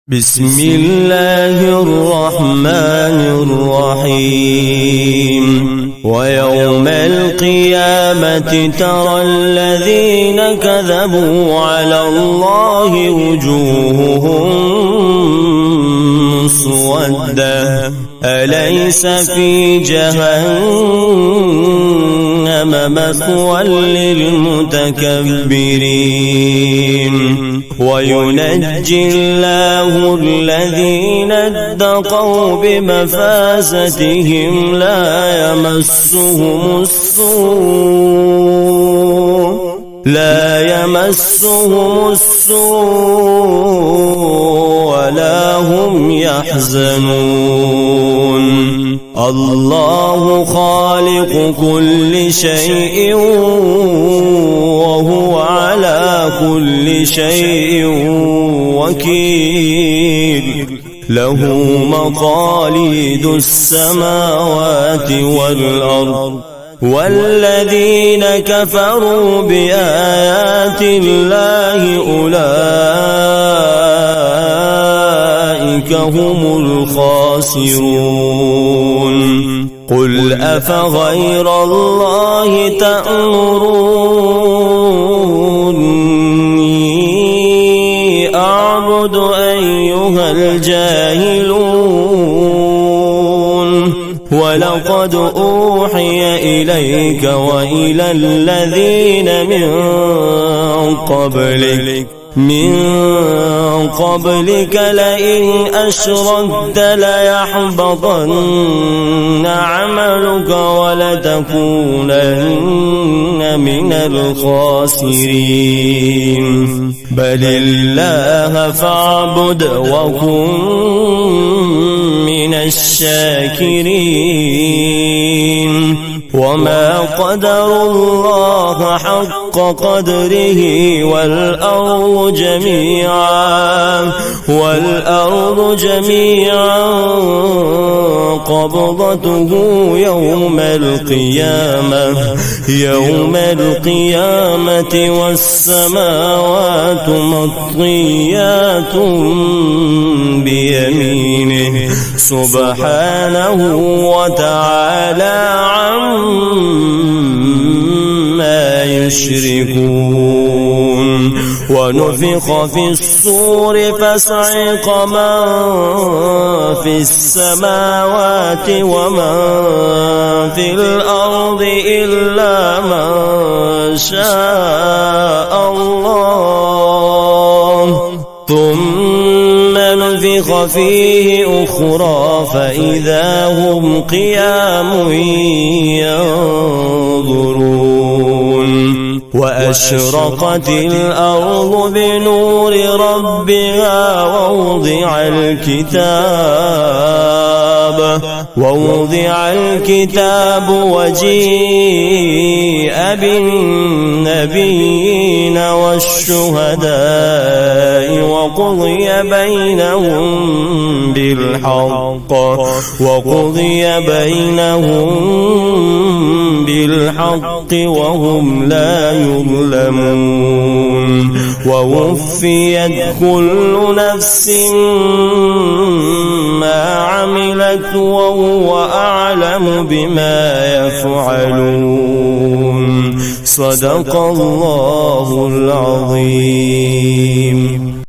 بسم الله الرحمن الرحيم ويوم القيامة ترى الذين كذبوا على الله وجوههم مسودة أليس في جهنم مثوى للمتكبرين وينجي الله الذين اتقوا بمفازتهم لا يمسهم السوء ولا هم يحزنون الله خالق كل شيء وهو على كل شيء وكيل له مقاليد السماوات والأرض والذين كفروا بآيات الله أولئك هم الخاسرون قل أفغير الله تأمروني أعبد أيها الجاهلون ولقد أوحي إليك وإلى الذين من قبلك لئن أشركت ليحبطن عملك ولتكونن من الخاسرين بل الله فاعبد وكن من الشاكرين وما قدروا الله حق قدره والأرض جميعا قبضته يوم القيامة والسماوات مطويات بيمينه سبحانه وتعالى عما يشركون ونفخ في الصور فصعق من في السماوات ومن في الأرض إلا من شاء الله ثم نفخ فيه أخرى فإذا هم قيام ينظرون وأشرقت الأرض بنور ربها ووضع الكتاب وجيء بالنبيين والشهداء وقضي بينهم بالحق وهم لا يظلمون ووفيت كل نفس ما عملت وهو أعلم بما يفعلون صدق الله العظيم.